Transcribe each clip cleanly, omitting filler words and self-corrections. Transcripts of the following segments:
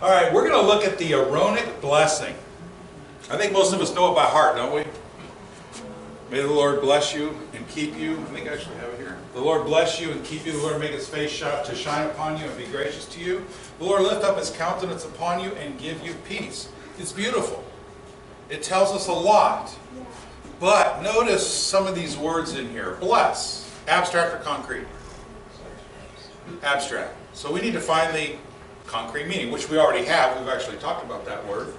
All right, we're going to look at the Aaronic blessing. I think most of us know it by heart, don't we? May the Lord bless you and keep you. I think I actually have it here. The Lord bless you and keep you. The Lord make his face to shine upon you and be gracious to you. The Lord lift up his countenance upon you and give you peace. It's beautiful. It tells us a lot. But notice some of these words in here. Bless. Abstract or concrete? Abstract. So we need to find the concrete meaning, which we already have. We've actually talked about that word.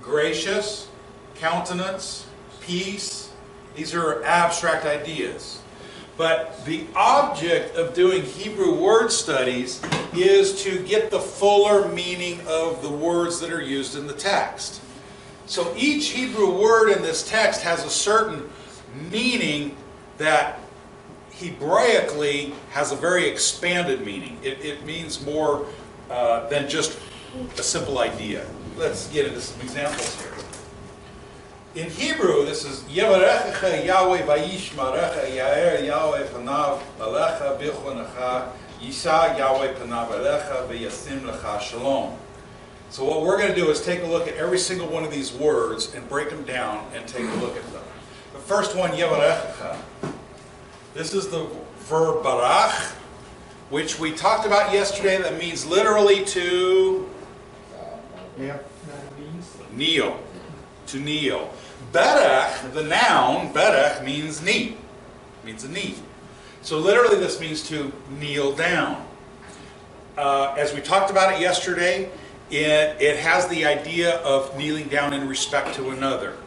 Gracious, countenance, peace. These are abstract ideas. But the object of doing Hebrew word studies is to get the fuller meaning of the words that are used in the text. So each Hebrew word in this text has a certain meaning that Hebraically has a very expanded meaning. It means more than just a simple idea. Let's get into some examples here. In Hebrew, this is Yevarechecha Yahweh vayishmarecha Yair Yahweh panav alecha bichonecha Yisha Yahweh panav alecha veyasim lecha shalom. So what we're going to do is take a look at every single one of these words and break them down and take a look at them. The first one, Yevarechecha. This is the verb barach, which we talked about yesterday. That means literally to kneel. To kneel. Berach, the noun, berach means knee. Means a knee. So literally this means to kneel down. As we talked about it yesterday, it has the idea of kneeling down in respect to another.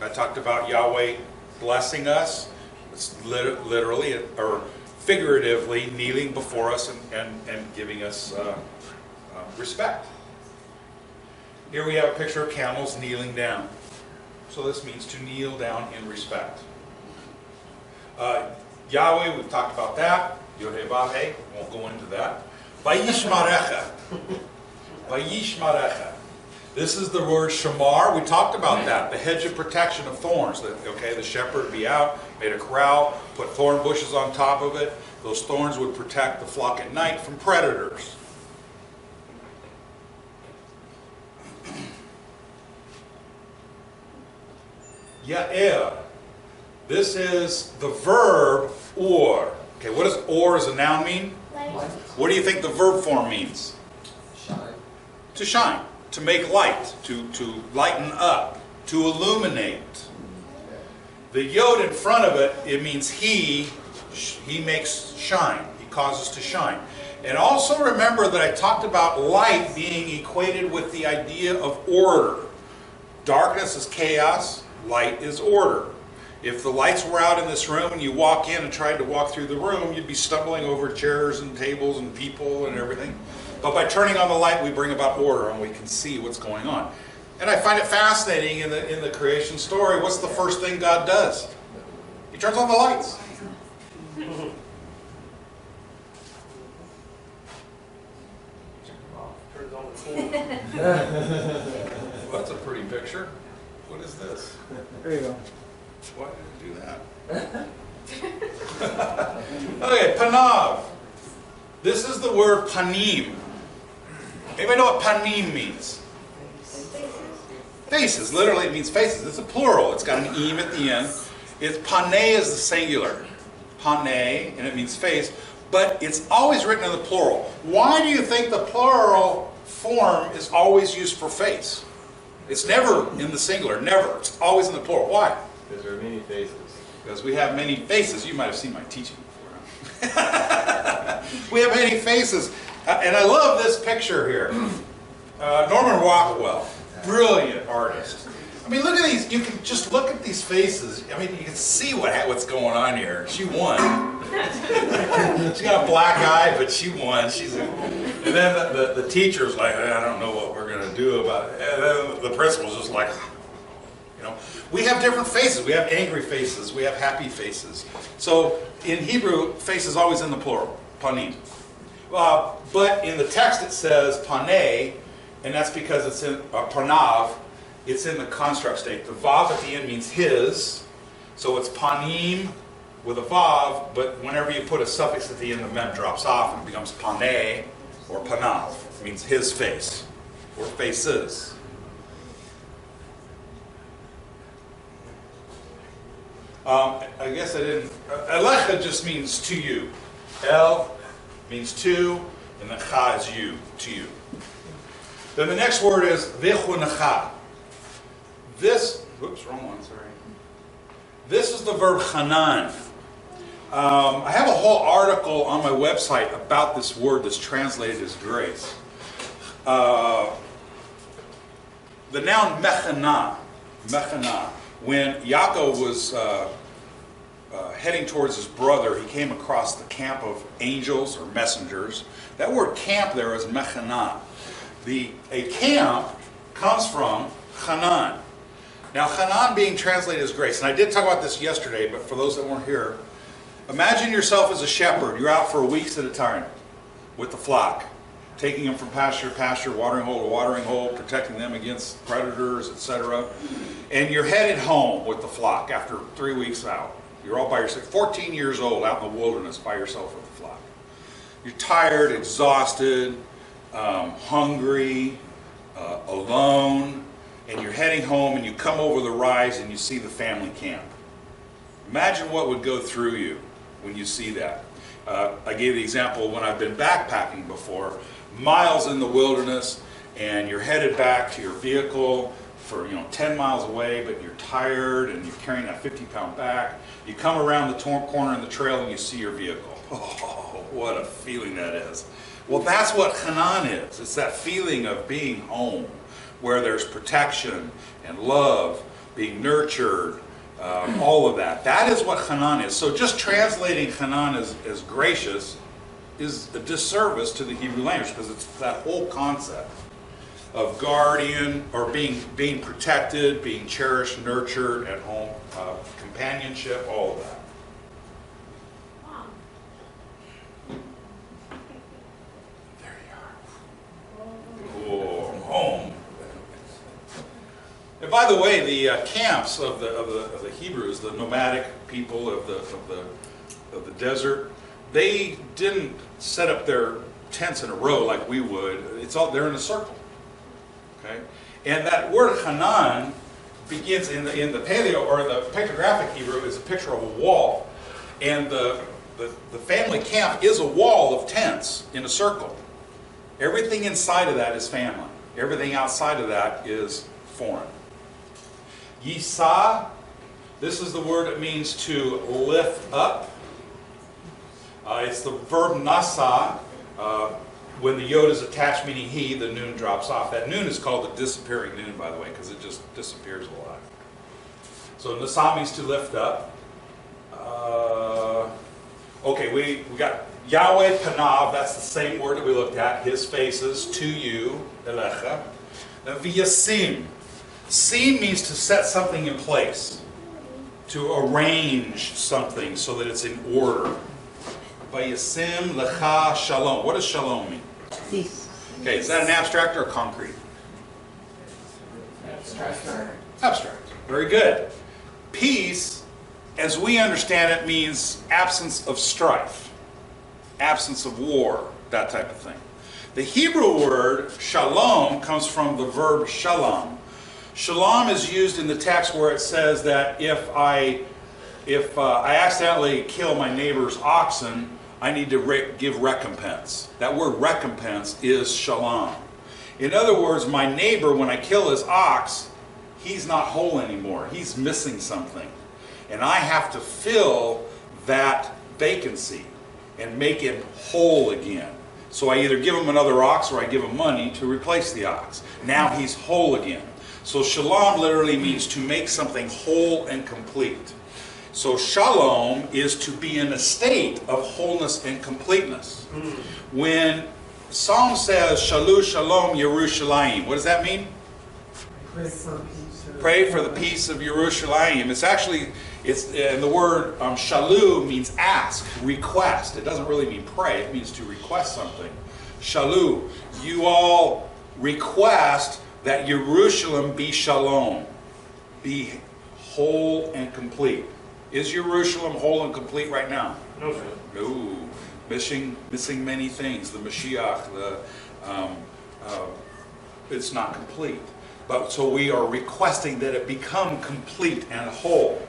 I talked about Yahweh blessing us. It's literally or figuratively kneeling before us and giving us respect. Here we have a picture of camels kneeling down. So this means to kneel down in respect. Yahweh, we've talked about that. Yod-Heh-Vav-Heh, won't go into that. Vayishmarecha. Vayishmarecha. This is the word shamar. We talked about that. The hedge of protection of thorns. The shepherd would be out, made a corral, put thorn bushes on top of it. Those thorns would protect the flock at night from predators. Ya'er. This is the verb or. Okay, what does or as a noun mean? Light. What do you think the verb form means? Shine. To shine, to make light, to lighten up, to illuminate. The yod in front of it, it means he makes shine. He causes to shine. And also remember that I talked about light being equated with the idea of order. Darkness is chaos. Light is order. If the lights were out in this room and you walk in and tried to walk through the room, you'd be stumbling over chairs and tables and people and everything. But by turning on the light, we bring about order and we can see what's going on. And I find it fascinating in the creation story. What's the first thing God does? He turns on the lights. Turns on the phone. Well, that's a pretty picture. What is this? There you go. Why did it do that? Okay, panav. This is the word panim. Anybody know what panim means? Faces. Literally, it means faces. It's a plural. It's got an eem at the end. It's pane is the singular. Pane, and it means face. But it's always written in the plural. Why do you think the plural form is always used for face? It's never in the singular. Never. It's always in the plural. Why? Because there are many faces. Because we have many faces. You might have seen my teaching before. We have many faces. And I love this picture here. Norman Rockwell, brilliant artist. I mean, look at these. You can just look at these faces. I mean, you can see what's going on here. She won. She got a black eye, but she won. And then the teacher's like, I don't know what we're going to do about it. And then the principal's just like, we have different faces. We have angry faces. We have happy faces. So in Hebrew, face is always in the plural, panim. But in the text it says pane, and that's because it's in panav. It's in the construct state. The vav at the end means his, so it's panim with a vav. But whenever you put a suffix at the end, the mem drops off and it becomes pane or panav. means his face, or faces. I guess I didn't. Elecha just means to you. El means to, and then cha is you, to you. Then the next word is vichunecha. This, whoops, wrong one, sorry. This is the verb chanan. I have a whole article on my website about this word that's translated as grace. The noun mechana, when Yaakov was heading towards his brother, he came across the camp of angels or messengers. That word camp there is mechana. A camp comes from chanan. Now, chanan being translated as grace, and I did talk about this yesterday, but for those that weren't here, imagine yourself as a shepherd. You're out for weeks at a time with the flock, taking them from pasture to pasture, watering hole to watering hole, protecting them against predators, etc. And you're headed home with the flock after 3 weeks out. You're all by yourself, 14 years old, out in the wilderness by yourself with the flock. You're tired, exhausted, hungry, alone, and you're heading home and you come over the rise and you see the family camp. Imagine what would go through you when you see that. I gave the example when I've been backpacking before, miles in the wilderness, and you're headed back to your vehicle for 10 miles away, but you're tired and you're carrying that 50-pound bag. You come around the corner in the trail and you see your vehicle. Oh, what a feeling that is. Well, that's what Hanan is. It's that feeling of being home, where there's protection and love, being nurtured, all of that. That is what Hanan is. So just translating Hanan as gracious is a disservice to the Hebrew language, because it's that whole concept of guardian, or being protected, being cherished, nurtured at home, companionship, all of that. There you are. Oh, I'm home. And by the way, the camps of the Hebrews, the nomadic people of the desert, they didn't set up their tents in a row like we would. They're in a circle. Okay, and that word Hanan begins in the paleo, or the pictographic Hebrew, is a picture of a wall, and the family camp is a wall of tents in a circle. Everything inside of that is family. Everything outside of that is foreign. Yisa, this is the word that means to lift up. It's the verb nasa. When the yod is attached, meaning he, the noon drops off. That noon is called the disappearing noon, by the way, because it just disappears a lot. So nasa means to lift up. Okay, we got Yahweh Panav, that's the same word that we looked at. His faces, to you, Elecha. V'yasim. Sim means to set something in place, to arrange something so that it's in order. Vayasim lecha shalom. What does shalom mean? Peace. Okay, is that an abstract or a concrete? Abstract. Very good. Peace, as we understand it, means absence of strife, absence of war, that type of thing. The Hebrew word shalom comes from the verb shalom. Shalom is used in the text where it says that if I accidentally kill my neighbor's oxen, I need to give recompense. That word recompense is shalom. In other words, my neighbor, when I kill his ox, he's not whole anymore. He's missing something. And I have to fill that vacancy and make him whole again. So I either give him another ox or I give him money to replace the ox. Now he's whole again. So shalom literally means to make something whole and complete. So shalom is to be in a state of wholeness and completeness. When Psalm says, Shalu Shalom Yerushalayim, what does that mean? Pray for the peace of Yerushalayim. And the word shalu means ask, request. It doesn't really mean pray, it means to request something. Shalu, you all request that Jerusalem be shalom, be whole and complete. Is Jerusalem whole and complete right now? No, sir. No. missing many things. The Mashiach, it's not complete. But so we are requesting that it become complete and whole.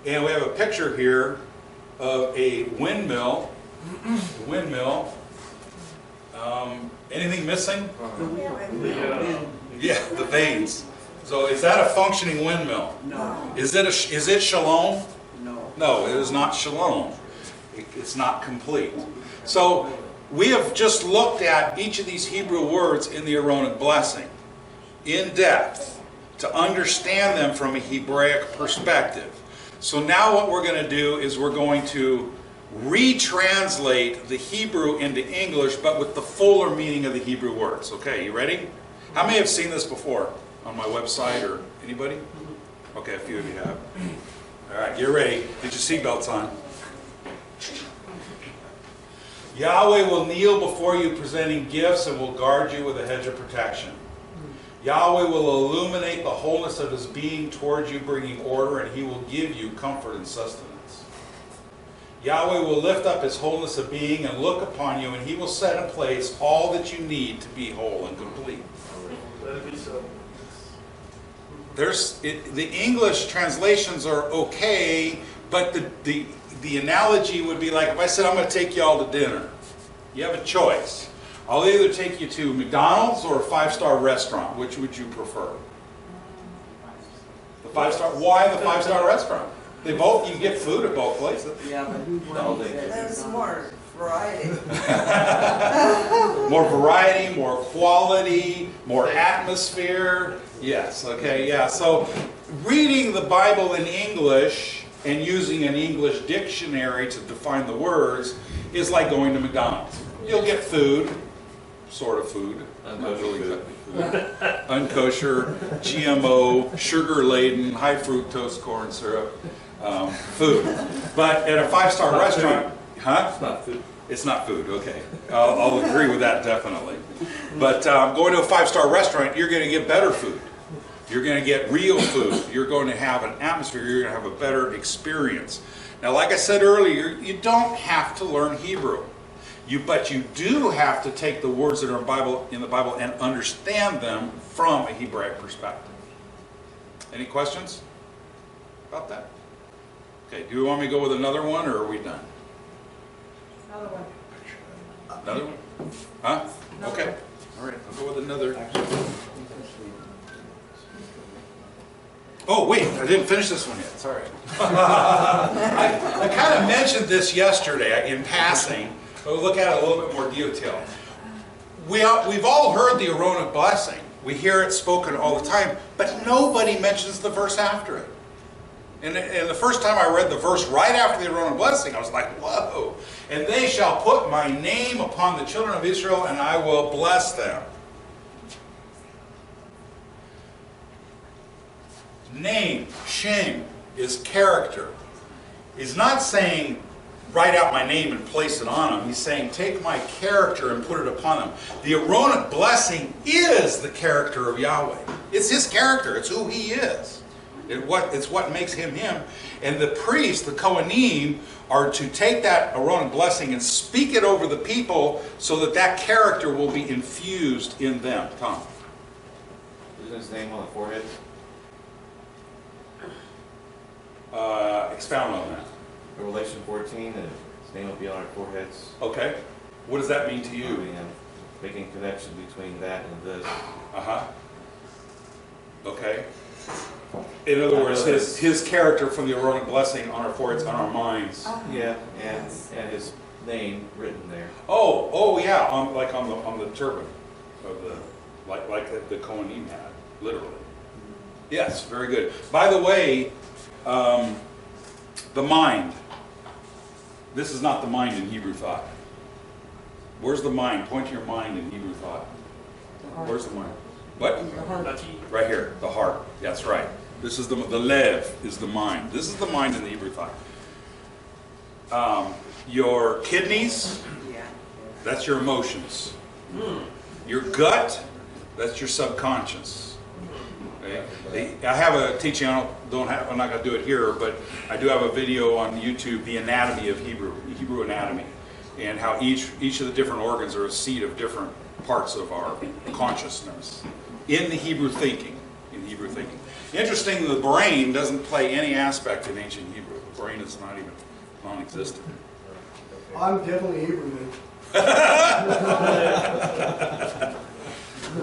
And we have a picture here of a windmill. Anything missing? Yeah, the vanes. So is that a functioning windmill? No. Is it shalom? No. No, it is not shalom. It's not complete. So we have just looked at each of these Hebrew words in the Aaronic blessing in depth to understand them from a Hebraic perspective. So now what we're going to do is we're going to retranslate the Hebrew into English, but with the fuller meaning of the Hebrew words. Okay, you ready? How many have seen this before on my website, or anybody? Okay, a few of you have. All right, get ready. Get your seatbelts on. Yahweh will kneel before you presenting gifts and will guard you with a hedge of protection. Yahweh will illuminate the wholeness of his being towards you, bringing order, and he will give you comfort and sustenance. Yahweh will lift up his wholeness of being and look upon you, and he will set in place all that you need to be whole and complete. Let it be so. The English translations are okay, but the analogy would be like if I said, I'm going to take you all to dinner. You have a choice. I'll either take you to McDonald's or a 5-star restaurant. Which would you prefer? The 5-star. Why the 5-star restaurant? You can get food at both places. Yeah, but there's more variety. More variety, more quality, more atmosphere. Yes, okay, yeah. So reading the Bible in English and using an English dictionary to define the words is like going to McDonald's. You'll get food, sort of food. Not really food. Unkosher, GMO, sugar-laden, high fructose corn syrup food. But at a 5-star restaurant, huh? It's not food. It's not food, okay. I'll agree with that definitely. But going to a 5-star restaurant, you're going to get better food. You're going to get real food. You're going to have an atmosphere. You're going to have a better experience. Now, like I said earlier, you don't have to learn Hebrew. But you do have to take the words that are in the Bible and understand them from a Hebraic perspective. Any questions about that? Okay, do you want me to go with another one, or are we done? Another one. Another one? Huh? Okay. All right, I'll go with another. Oh, wait, I didn't finish this one yet. Sorry. I kind of mentioned this yesterday in passing, but we'll look at it a little bit more detail. We've all heard the Aaronic blessing. We hear it spoken all the time, but nobody mentions the verse after it. And the first time I read the verse right after the Aaronic blessing, I was like, whoa. And they shall put my name upon the children of Israel, and I will bless them. Name, Shem, is character. He's not saying, write out my name and place it on them. He's saying, take my character and put it upon them. The Aaronic blessing is the character of Yahweh. It's his character. It's who he is. It's what makes him him. And the priests, the Kohanim, are to take that Aaronic blessing and speak it over the people so that that character will be infused in them. Tom. Isn't his name on the forehead? Expound on that. Revelation 14, and his name will be on our foreheads. Okay. What does that mean to you? Making connection between that and this. Uh-huh. Okay. In other words, his character from the Aaronic blessing on our foreheads, on our minds. Yeah, and his name written there. Oh yeah, on the turban of the Kohanim had, literally. Yes, very good. By the way, the mind. This is not the mind in Hebrew thought. Where's the mind? Point to your mind in Hebrew thought. Where's the mind? What? Right here, the heart. That's right. This is the lev is the mind. This is the mind in the Hebrew thought. Your kidneys, that's your emotions. Your gut, that's your subconscious. Okay? I have a teaching. I'm not going to do it here, but I do have a video on YouTube, the anatomy of Hebrew anatomy. and how each of the different organs are a seat of different parts of our consciousness in the Hebrew thinking. Interesting, the brain doesn't play any aspect in ancient Hebrew. The brain is not even non-existent. I'm definitely Hebrew then.